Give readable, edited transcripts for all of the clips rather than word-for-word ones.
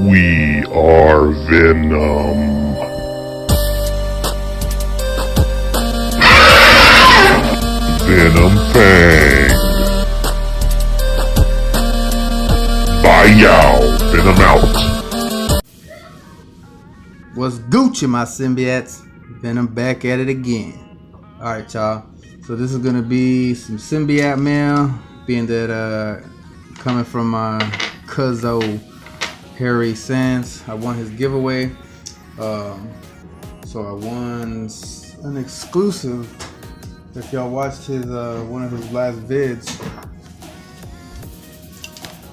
We are Venom. Venom Fang. Bye y'all. Venom out. What's Gucci, my symbiotes? Venom back at it again. Alright, y'all. So this is gonna be some symbiote mail, being that coming from my cuzzo Harry Sands. I won his giveaway. So I won an exclusive. If y'all watched his one of his last vids.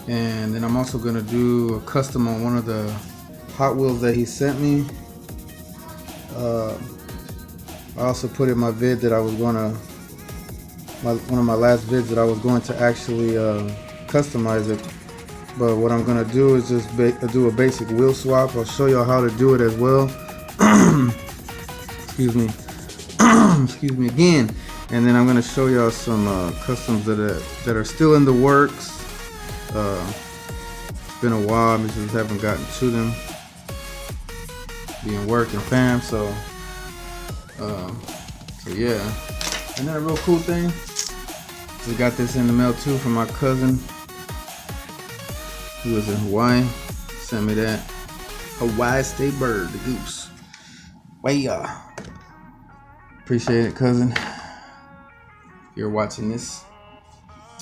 And then I'm also gonna do a custom on one of the Hot Wheels that he sent me. I also put in my vid that I was gonna, one of my last vids that I was going to actually customize it. But what I'm gonna do is just do a basic wheel swap. I'll show y'all how to do it as well. Excuse me. Excuse me again. And then I'm gonna show y'all some customs that are still in the works. It's been a while, I just haven't gotten to them. Being work and fam, so yeah. And then a real cool thing, we got this in the mail too from my cousin who was in Hawaii. Sent me that Hawaii State bird, the goose. Way appreciate it, cousin. If you're watching this.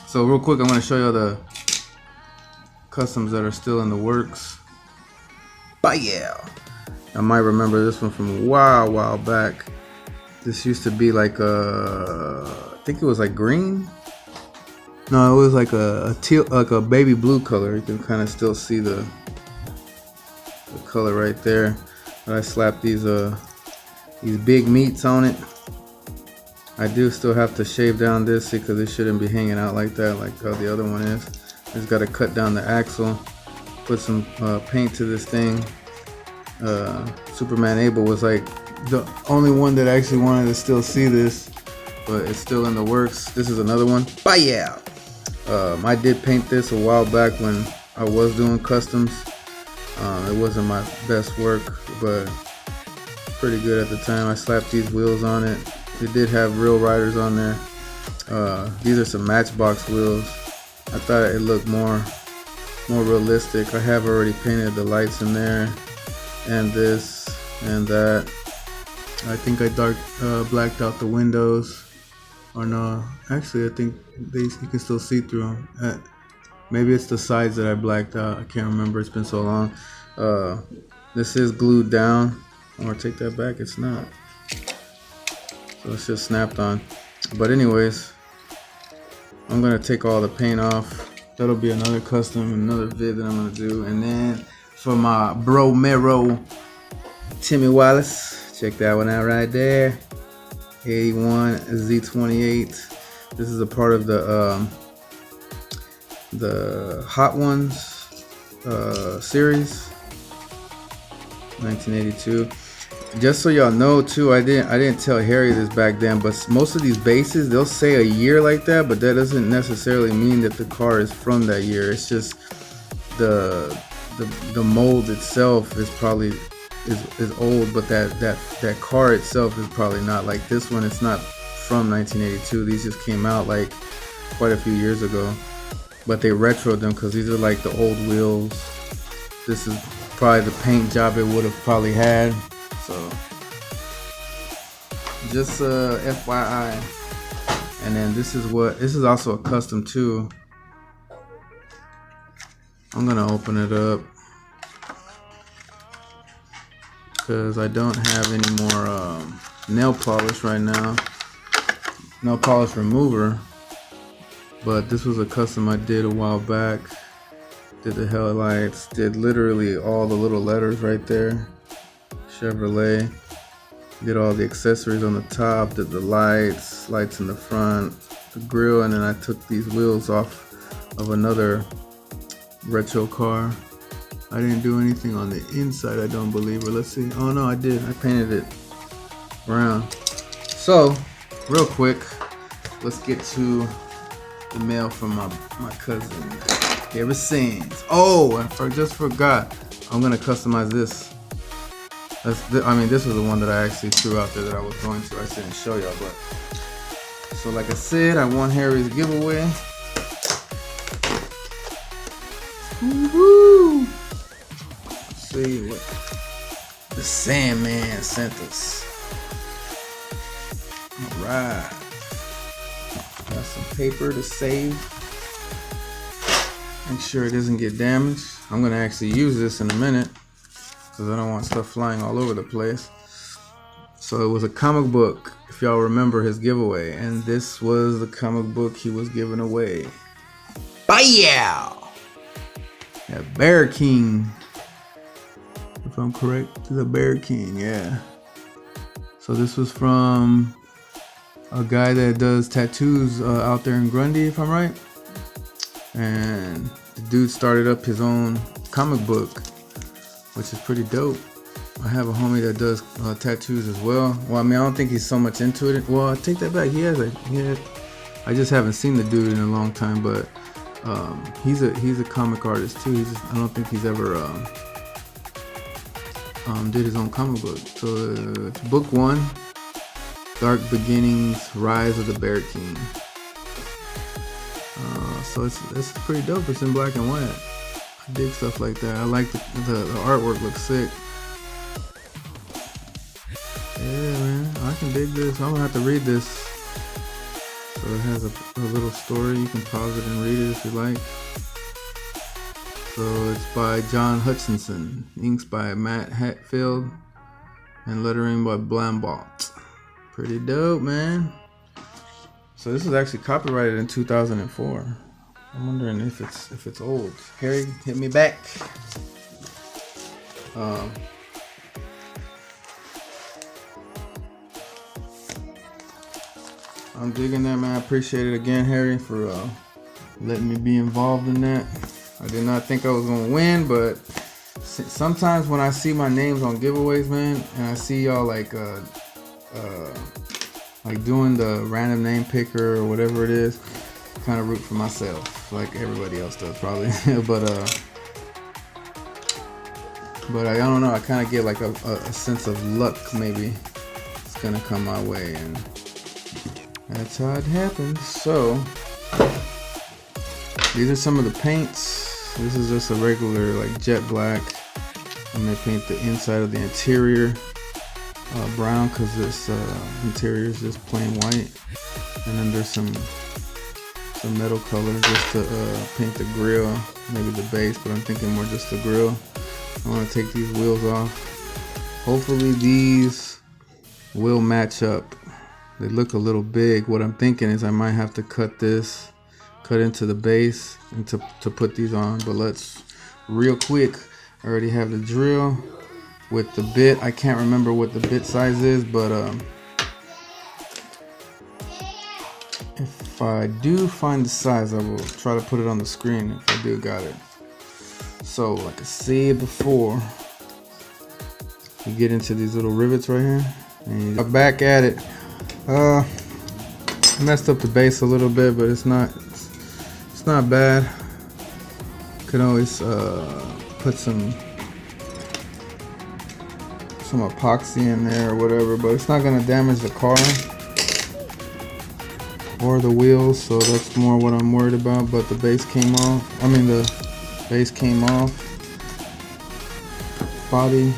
So real quick, I'm gonna show you the customs that are still in the works. Bye yeah. I might remember this one from a while back. This used to be like I think it was like green. No, it was like a teal, like a baby blue color. You can kind of still see the color right there. But I slapped these big meats on it. I do still have to shave down this because it shouldn't be hanging out like that, like how the other one is. Just got to cut down the axle, put some paint to this thing. Superman Abel was like the only one that actually wanted to still see this, but it's still in the works. This is another one. Bye yeah. I did paint this a while back when I was doing customs. It wasn't my best work, but pretty good at the time. I slapped these wheels on it. It did have real riders on there. These are some Matchbox wheels. I thought it looked more realistic. I have already painted the lights in there, and this and that. I think I blacked out the windows, or no, actually I think you can still see through them. Maybe it's the sides that I blacked out. I can't remember, it's been so long. This is glued down, or take that back, it's not. So it's just snapped on. But anyways, I'm gonna take all the paint off. That'll be another custom, another vid that I'm gonna do. And then for my bro Mero, Timmy Wallace, check that one out right there. 81 Z28. This is a part of the Hot Ones series, 1982. Just so y'all know too, I didn't tell Harry this back then, but most of these bases, they'll say a year like that, but that doesn't necessarily mean that the car is from that year. It's just the mold itself is probably is old, but that car itself is probably not. Like this one, it's not from 1982. These just came out like quite a few years ago, but they retroed them because these are like the old wheels. This is probably the paint job it would have probably had. So just FYI. And then this is also a custom too. I'm gonna open it up because I don't have any more nail polish right now, nail polish remover. But this was a custom I did a while back. Did the headlights, did literally all the little letters right there. Chevrolet. Did all the accessories on the top, did the lights in the front, the grill, and then I took these wheels off of another retro car. I didn't do anything on the inside, I don't believe, or let's see. Oh no, I did. I painted it brown. So, real quick, let's get to the mail from my cousin. ever since. Oh, I just forgot. I'm gonna customize this. I mean, this was the one that I actually threw out there that I was going to. I just didn't show y'all, but so like I said, I won Harry's giveaway. Woohoo! Let's see what the Sandman sent us. All right. Got some paper to save. Make sure it doesn't get damaged. I'm gonna actually use this in a minute because I don't want stuff flying all over the place. So it was a comic book, if y'all remember his giveaway, and this was the comic book he was giving away. Bye-yow! Yeah, Bear King. If I'm correct, the Bear King, yeah. So this was from a guy that does tattoos out there in Grundy, if I'm right. And the dude started up his own comic book, which is pretty dope. I have a homie that does tattoos as well. Well, I mean, I don't think he's so much into it. Well, I take that back. I just haven't seen the dude in a long time, but he's a comic artist too. I don't think he's ever did his own comic book. So it's book 1, Dark Beginnings, Rise of the Bear King. So it's pretty dope. It's in black and white. I dig stuff like that. I like the artwork looks sick. Yeah, man, I can dig this. I'm gonna have to read this. So it has a little story. You can pause it and read it if you like. So it's by John Hutchinson, inks by Matt Hatfield, and lettering by Blambot. Pretty dope, man. So this was actually copyrighted in 2004. I'm wondering if it's old. Harry, hit me back. I'm digging that, man. I appreciate it again, Harry, for letting me be involved in that. I did not think I was gonna win, but sometimes when I see my names on giveaways, man, and I see y'all like doing the random name picker or whatever it is, kind of root for myself, like everybody else does probably. but I don't know. I kind of get like a sense of luck. Maybe it's gonna come my way, and that's how it happens. So these are some of the paints. This is just a regular like jet black, and they paint the inside of the interior brown because this interior is just plain white, and then there's some metal color just to paint the grill, maybe the base, but I'm thinking more just the grill. I want to take these wheels off. Hopefully these will match up. They look a little big. What I'm thinking is I might have to cut into the base and to put these on. But let's real quick. I already have the drill with the bit. I can't remember what the bit size is, but if I do find the size, I will try to put it on the screen if I do got it. So like I said before, you get into these little rivets right here, and you're back at it. Messed up the base a little bit, but it's not bad. Could always put some epoxy in there or whatever, but it's not gonna damage the car or the wheels, so that's more what I'm worried about. But the base came off. I mean, the base came off. Body,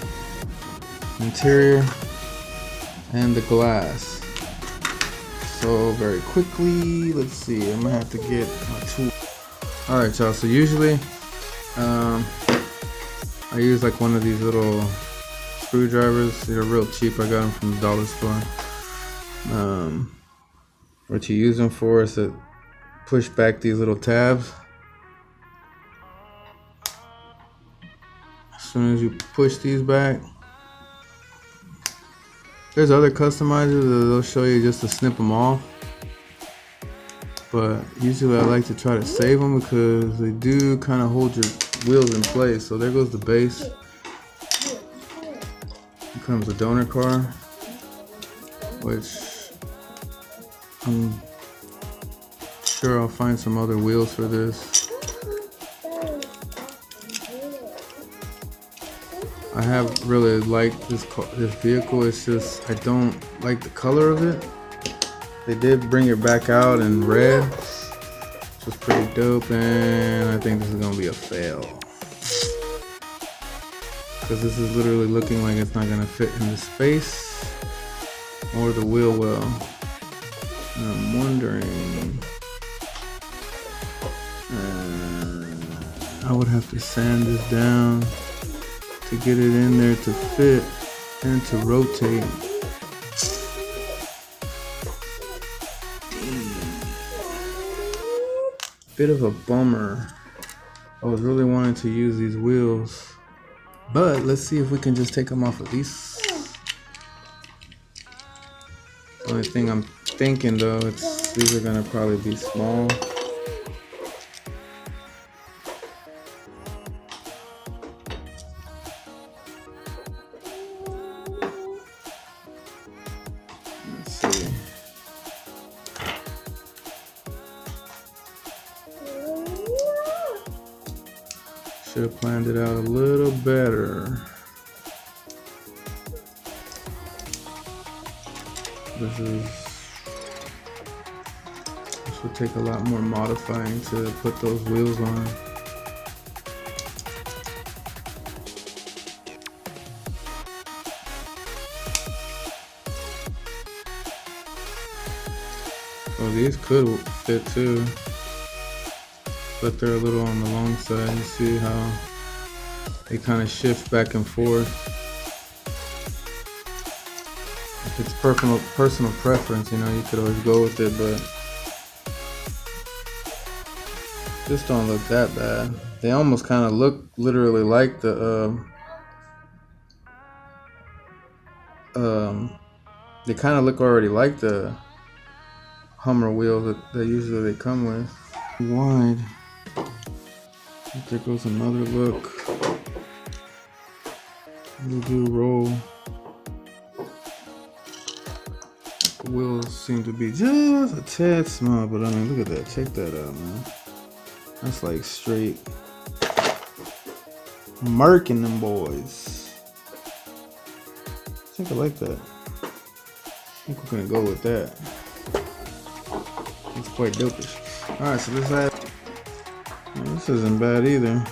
interior, and the glass. So very quickly, let's see. I'm gonna have to get my tool. All right, y'all. So usually, I use like one of these little screwdrivers. They're real cheap. I got them from the dollar store. What you use them for is to push back these little tabs. As soon as you push these back, there's other customizers that they'll show you just to snip them off. But usually I like to try to save them because they do kind of hold your wheels in place. So there goes the base. Here comes the donor car, which I'm sure I'll find some other wheels for this. I have really liked this vehicle. It's just I don't like the color of it. They did bring it back out in red, which was pretty dope, and I think this is gonna be a fail. Because this is literally looking like it's not gonna fit in the space or the wheel well. And I'm wondering, I would have to sand this down to get it in there to fit and to rotate. Bit of a bummer. I was really wanting to use these wheels, but let's see if we can just take them off of these. The only thing I'm thinking though, these are gonna probably be small. Let's see. Should have planned it out a little better. This will take a lot more modifying to put those wheels on. Oh, these could fit too, but they're a little on the long side. You see how they kind of shift back and forth. If it's personal preference, you know, you could always go with it, but this don't look that bad. They almost kind of look literally like the they kind of look already like the Hummer wheel that usually they come with. Wide. There goes another look. We do roll. The wheels seem to be just a tad small, but I mean, look at that. Check that out, man. That's like straight murking them boys. I think I like that. I think we're gonna go with that. It's quite dopish. Alright, so this isn't bad either.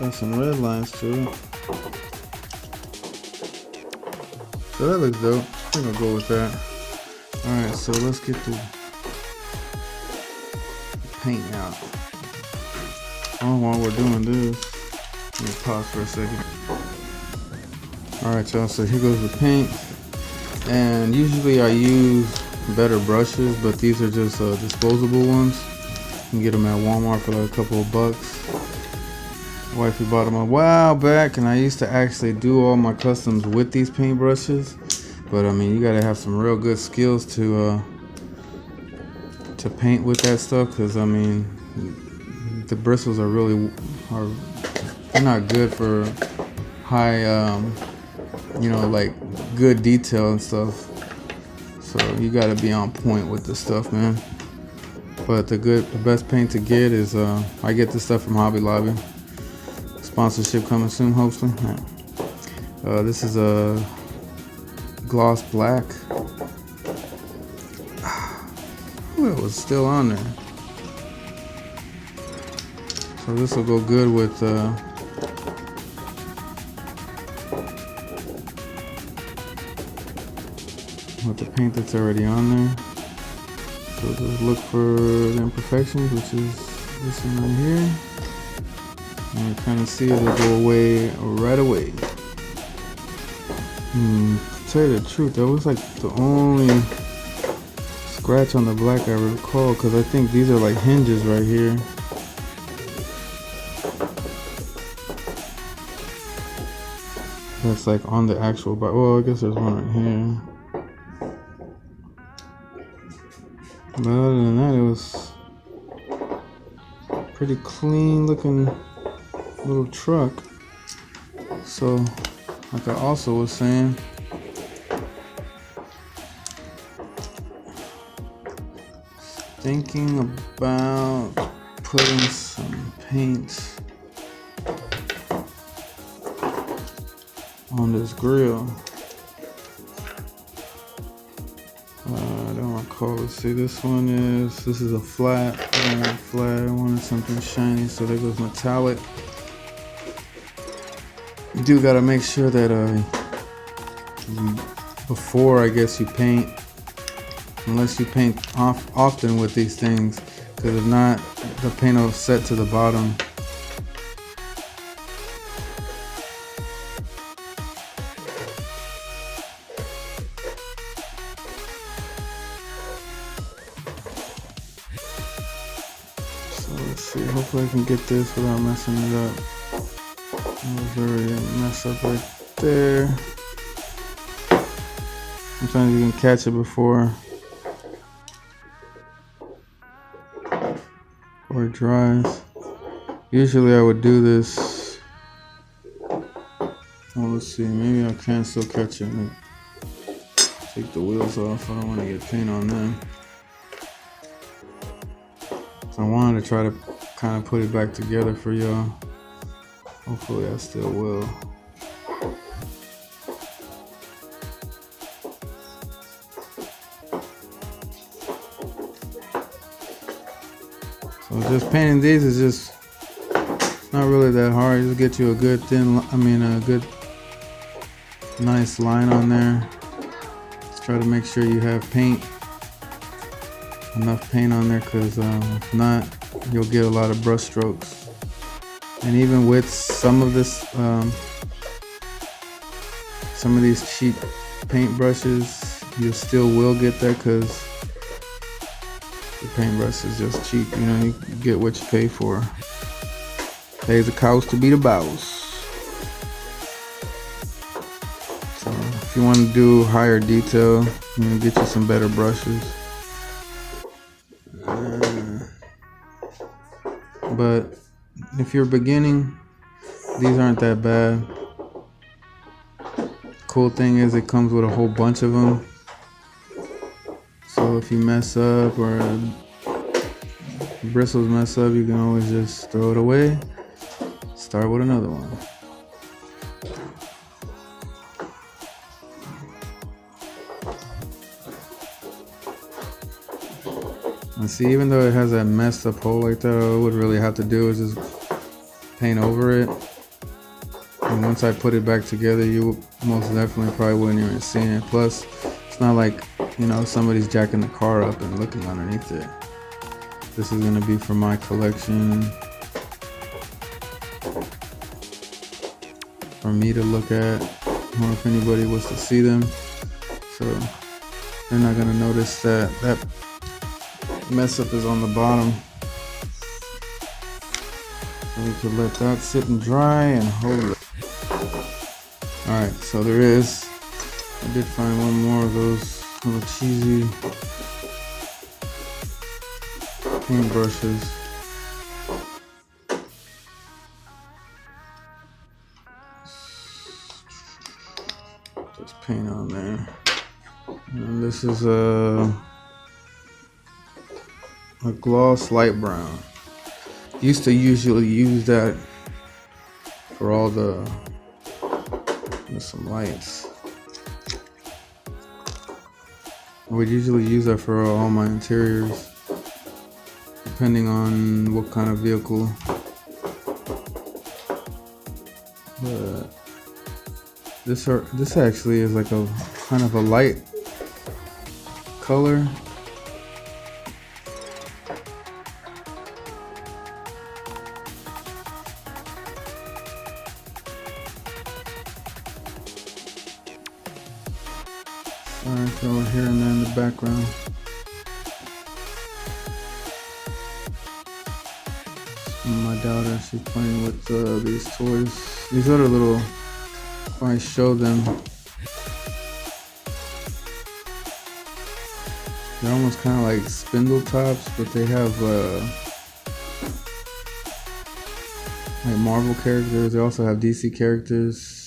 Got some red lines to it. So that looks dope. I'm gonna go with that. Alright, so let's get the paint out. Oh, while we're doing this, let me pause for a second. Alright y'all, so here goes the paint. And usually I use better brushes, but these are just disposable ones. You can get them at Walmart for like a couple of bucks. Wifey bought them a while back, and I used to actually do all my customs with these paint brushes. But I mean, you gotta have some real good skills to paint with that stuff, because I mean, the bristles are they're not good for high, you know, like good detail and stuff. So you gotta be on point with this stuff, man. But the best paint to get is I get this stuff from Hobby Lobby. Sponsorship coming soon, hopefully. This is a gloss black. Oh, it was still on there. So this will go good with the paint that's already on there. So just look for the imperfections, which is this one right here. And you kind of see it'll go away right away. To tell you the truth, that was like the only scratch on the black I recall, because I think these are like hinges right here. That's like on the actual bike. Well, I guess there's one right here. But other than that, it was pretty clean looking little truck. So, like I also was saying, thinking about putting some paint on this grill. I don't recall. Let's see. This is a flat. I don't want flat. I wanted something shiny. So there goes metallic. You do gotta make sure that before I guess you paint, unless you paint often with these things, because if not, the paint will set to the bottom. Let's see, hopefully I can get this without messing it up. That was very messed up right there. Sometimes you can catch it before it dries. Usually I would do this. Oh, let's see, maybe I can still catch it. Take the wheels off, I don't want to get paint on them. I wanted to try to kind of put it back together for y'all. Hopefully I still will. So just painting these is just not really that hard. Just get you a good a good nice line on there. Just try to make sure you have enough paint on there, because if not, you'll get a lot of brush strokes. And even with some of these cheap paint brushes, you still will get that, because the paintbrush is just cheap. You know, you get what you pay for. Pays the cows to be the boss. So if you want to do higher detail, you know, get you some better brushes. But if you're beginning, these aren't that bad. Cool thing is it comes with a whole bunch of them. So if you mess up or bristles mess up, you can always just throw it away. Start with another one. And see, even though it has that messed up hole like that, all I would really have to do is just paint over it. And once I put it back together, you most definitely probably wouldn't even see it. Plus, it's not like, you know, somebody's jacking the car up and looking underneath it. This is gonna be for my collection, for me to look at, or if anybody was to see them. So they're not gonna notice that mess up is on the bottom. So we could let that sit and dry and hold it. Alright, so I did find one more of those little cheesy paint brushes. Just paint on there. And this is a gloss light brown. Used to usually use that for all some lights. I would usually use that for all my interiors, depending on what kind of vehicle. But this actually is like a kind of a light color. Sorry for all hearing that in the background. My daughter, she's playing with these toys. These other little, if I show them, they're almost kind of like spindle tops, but they have like Marvel characters. They also have DC characters.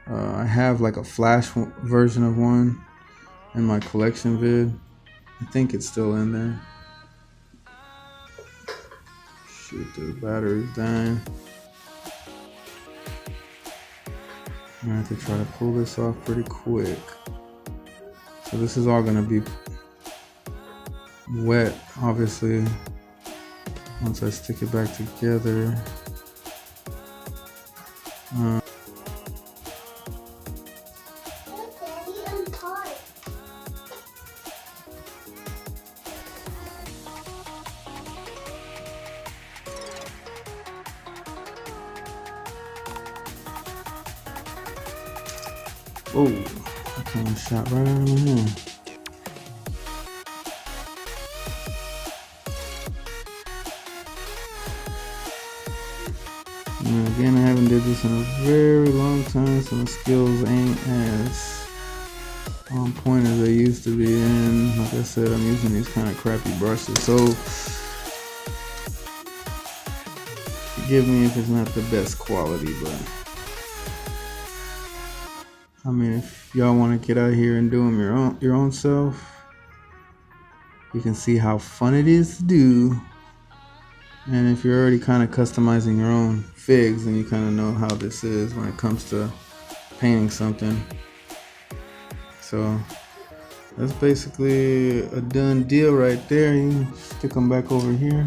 I have like a Flash version of one in my collection vid. I think it's still in there. Shoot, the battery's dying. I'm gonna have to try to pull this off pretty quick. So this is all gonna be wet, obviously, once I stick it back together. Oh, I kind of shot right out of my hand. And again, I haven't did this in a very long time, so my skills ain't as on point as they used to be. And like I said, I'm using these kind of crappy brushes, so forgive me if it's not the best quality, but I mean, if y'all want to get out here and do them your own self, you can see how fun it is to do. And if you're already kind of customizing your own figs, then you kind of know how this is when it comes to painting something. So that's basically a done deal right there. You can stick them back over here.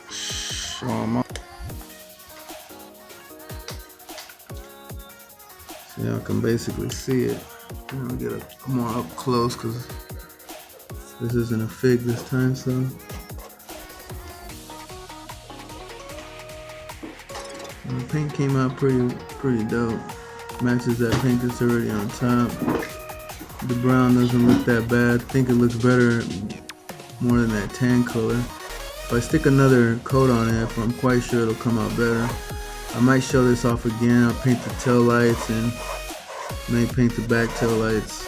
Show them off. So y'all can basically see it. I'm gonna get a more up close because this isn't a fig this time, so. And the paint came out pretty dope. Matches that paint that's already on top. The brown doesn't look that bad. I think it looks better more than that tan color. If I stick another coat on it, I'm quite sure it'll come out better. I might show this off again. I'll paint the tail lights and may paint the back tail lights.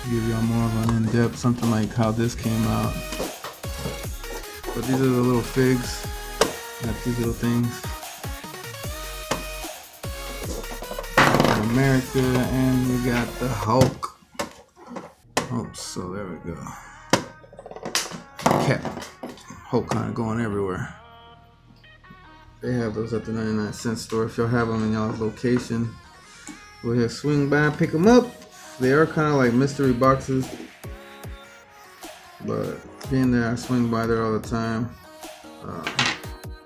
Give y'all more of an in-depth, something like how this came out. But these are the little figs. Got these little things. America, and we got the Hulk. Oh, so there we go. Cap. Hulk kind of going everywhere. They have those at the 99-cent store. If y'all have them in y'all's location, go ahead, swing by, pick them up. They are kind of like mystery boxes, but being there, I swing by there all the time.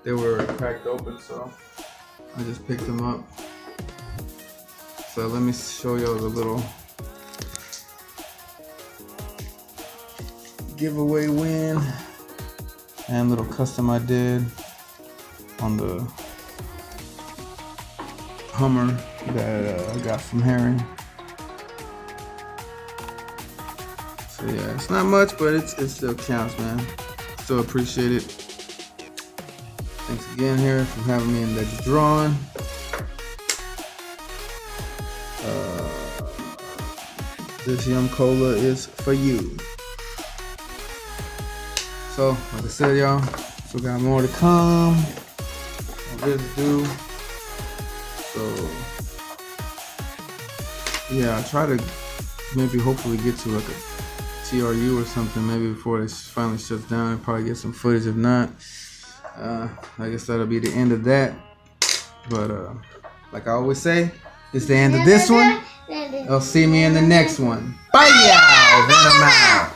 They were cracked open, so I just picked them up. So let me show y'all the little giveaway win and little custom I did on the Hummer that I got from Herring. So yeah, it's not much, but it still counts, man. Still appreciate it. Thanks again, Harry, for having me in the drawing. This Yum Cola is for you. So, like I said, y'all, still got more to come. This do. So, yeah, I try to maybe hopefully get to like a TRU or something maybe before this finally shuts down and probably get some footage. If not, I guess that'll be the end of that. But like I always say, it's the end of this one. I'll see me in the next one. Bye, y'all. Venom out.